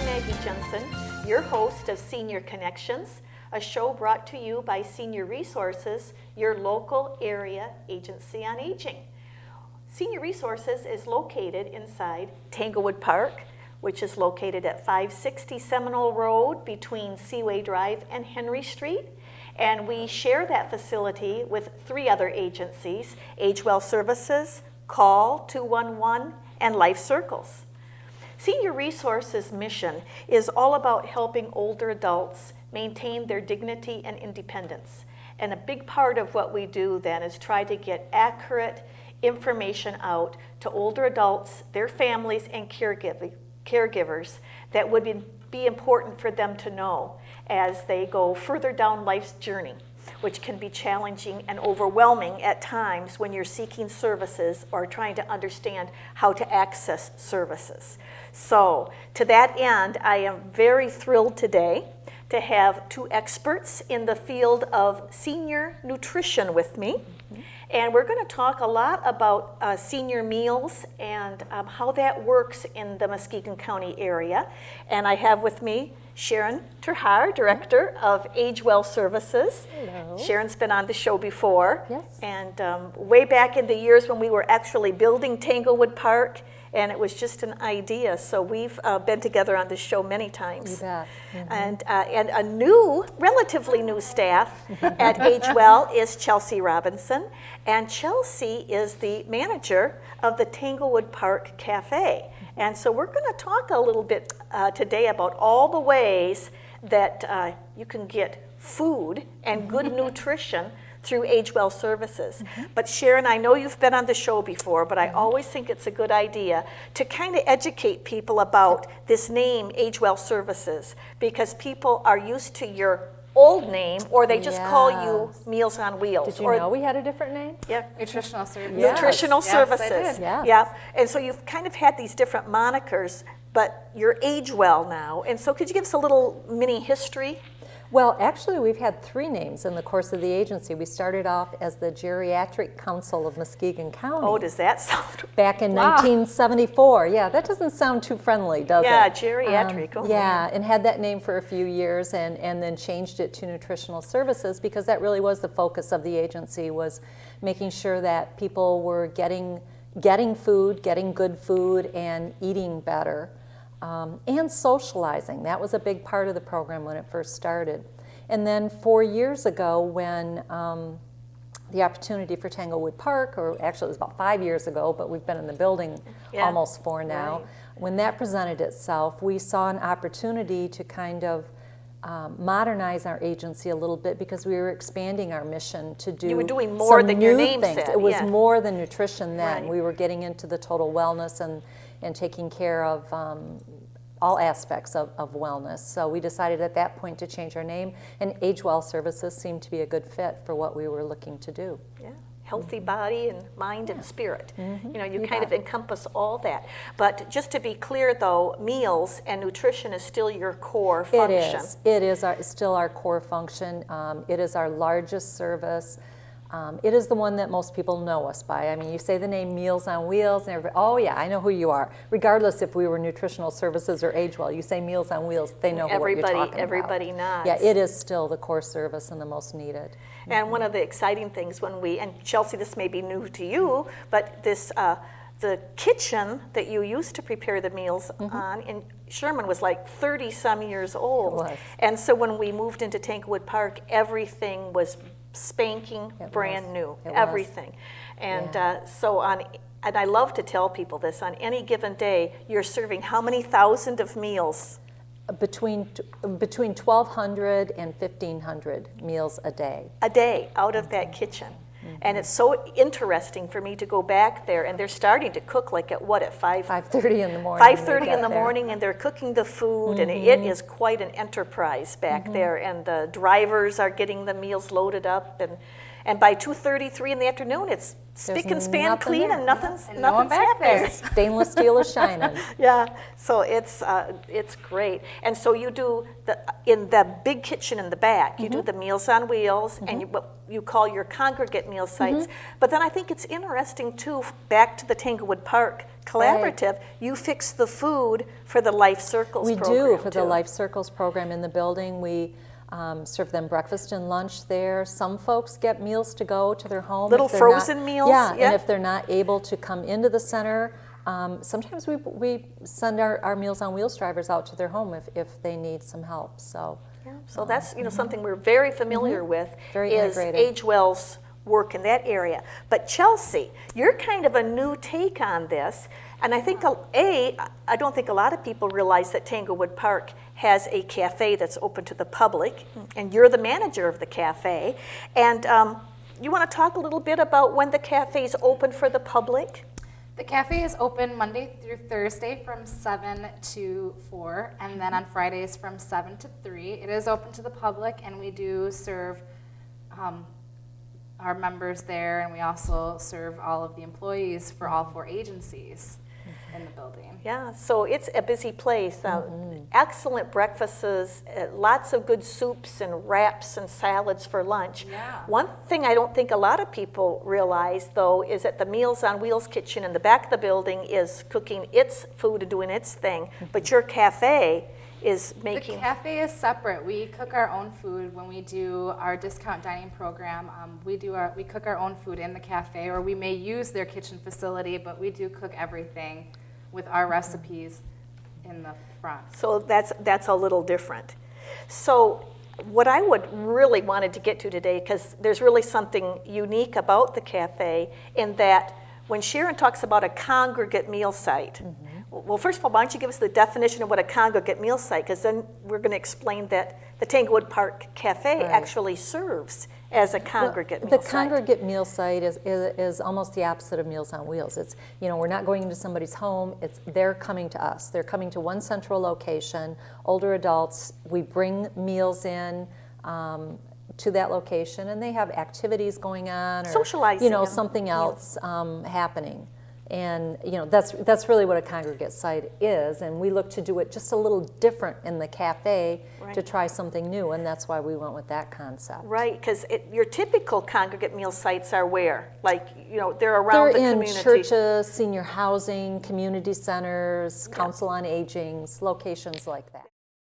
Maggie Jenson, your host of Senior Connections, a show brought to you by Senior Resources, your local area agency on aging. Senior Resources is located inside Tanglewood Park, which is located at 560 Seminole Road between Seaway Drive and Henry Street. And we share that facility with 3 other agencies, Age Well Services, Call 211, and Life Circles. Senior Resources' mission is all about helping older adults maintain their dignity and independence. And a big part of what we do then is try to get accurate information out to older adults, their families, and caregivers that would be important for them to know as they go further down life's journey, which can be challenging and overwhelming at times when you're seeking services or trying to understand how to access services. So, to that end, I am very thrilled today to have 2 experts in the field of senior nutrition with me. And we're going to talk a lot about senior meals and how that works in the Muskegon County area. And I have with me Sharon TerHaar, Director of Age Well Services. Hello. Sharon's been on the show before. Yes. And way back in the years when we were actually building Tanglewood Park, and it was just an idea. So we've been together on this show many times. You bet. And a new, relatively new staff at Age Well is Chelsea Robinson. And Chelsea is the manager of the Tanglewood Park Cafe. And so we're going to talk a little bit today about all the ways that you can get food and good nutrition through Age Well Services. But Sharon, I know you've been on the show before, but I always think it's a good idea to kind of educate people about this name, Age Well Services, because people are used to your old name, or they just call you Meals on Wheels. Did you know we had a different name? Yeah. Nutritional Services. Nutritional Services. Yes, I did. Yes. Yeah. And so you've kind of had these different monikers, but you're Age Well now. And so could you give us a little mini history? Well, actually, we've had 3 names in the course of the agency. We started off as the Geriatric Council of Muskegon County. Oh, does that sound? Back in 1974. Yeah, that doesn't sound too friendly, does it? Yeah, geriatric. Yeah, and had that name for a few years and then changed it to Nutritional Services because that really was the focus of the agency, was making sure that people were getting food, getting good food, and eating better. And socializing. That was a big part of the program when it first started. And then 4 years ago, when the opportunity for Tanglewood Park, or actually it was about 5 years ago, but we've been in the building almost 4 now. Right. When that presented itself, we saw an opportunity to kind of modernize our agency a little bit because we were expanding our mission to do You were doing more some than your new name things. said. It was Yeah. more than nutrition then. Right. We were getting into the total wellness and taking care of all aspects of wellness. So we decided at that point to change our name, and Age Well Services seemed to be a good fit for what we were looking to do. Yeah. Healthy body and mind and spirit. You know, you kind bet. of encompass all that. But just to be clear though, meals and nutrition is still your core function. It is still our core function. It is our largest service. It is the one that most people know us by. I mean, you say the name Meals on Wheels, and everybody, oh yeah, I know who you are. Regardless if we were Nutritional Services or Age Well, you say Meals on Wheels, they know what you're talking about. Everybody nods. Yeah, it is still the core service and the most needed. And one of the exciting things when and Chelsea, this may be new to you, but this the kitchen that you used to prepare the meals on in Sherman was like 30 some years old. It was. And so when we moved into Tanglewood Park, everything was spanking brand new, everything. And and I love to tell people this, on any given day, you're serving how many thousand of meals? Between 1,200 and 1,500 meals a day. A day out of that kitchen. And it's so interesting for me to go back there, and they're starting to cook like at 5:30 in the morning. 5:30 in the morning, and they're cooking the food, and it is quite an enterprise back there. And the drivers are getting the meals loaded up, and by 2:33 in the afternoon, it's spick and span clean, and nothing's happening. Stainless steel is shining. Yeah, so it's great. And so you do in the big kitchen in the back, you do the Meals on Wheels, and what you call your congregate meal sites. But then I think it's interesting too, back to the Tanglewood Park Collaborative, you fix the food for the Life Circles program. We do, for the Life Circles program in the building. We serve them breakfast and lunch there. Some folks get meals to go to their home. Little frozen meals? Yeah, and if they're not able to come into the center, sometimes we send our Meals on Wheels drivers out to their home if they need some help. So that's something we're very familiar with, very is integrated. AgeWell's work in that area. But Chelsea, you're kind of a new take on this, and I think I don't think a lot of people realize that Tanglewood Park has a cafe that's open to the public, and you're the manager of the cafe. And you want to talk a little bit about when the cafe is open for the public? The cafe is open Monday through Thursday from 7 to 4, and then on Fridays from 7 to 3. It is open to the public, and we do serve our members there, and we also serve all of the employees for all 4 agencies in the building. Yeah, so it's a busy place. Excellent breakfasts, lots of good soups and wraps and salads for lunch. Yeah. One thing I don't think a lot of people realize, though, is that the Meals on Wheels kitchen in the back of the building is cooking its food and doing its thing, but your cafe is making... The cafe is separate. We cook our own food when we do our discount dining program. We cook our own food in the cafe, or we may use their kitchen facility, but we do cook everything with our recipes in the front. So that's a little different. So what I would really wanted to get to today, because there's really something unique about the cafe in that when Sharon talks about a congregate meal site, well, first of all, why don't you give us the definition of what a congregate meal site, because then we're going to explain that the Tanglewood Park Cafe actually serves as a congregate meal site. The congregate meal site is almost the opposite of Meals on Wheels. It's, we're not going into somebody's home, they're coming to us. They're coming to one central location, older adults. We bring meals in to that location, and they have activities going on, or socializing, something else happening. And that's really what a congregate site is, and we look to do it just a little different in the cafe to try something new, and that's why we went with that concept. Right, because your typical congregate meal sites are where? Like, they're around the community. They're in churches, senior housing, community centers, council on aging, locations like that.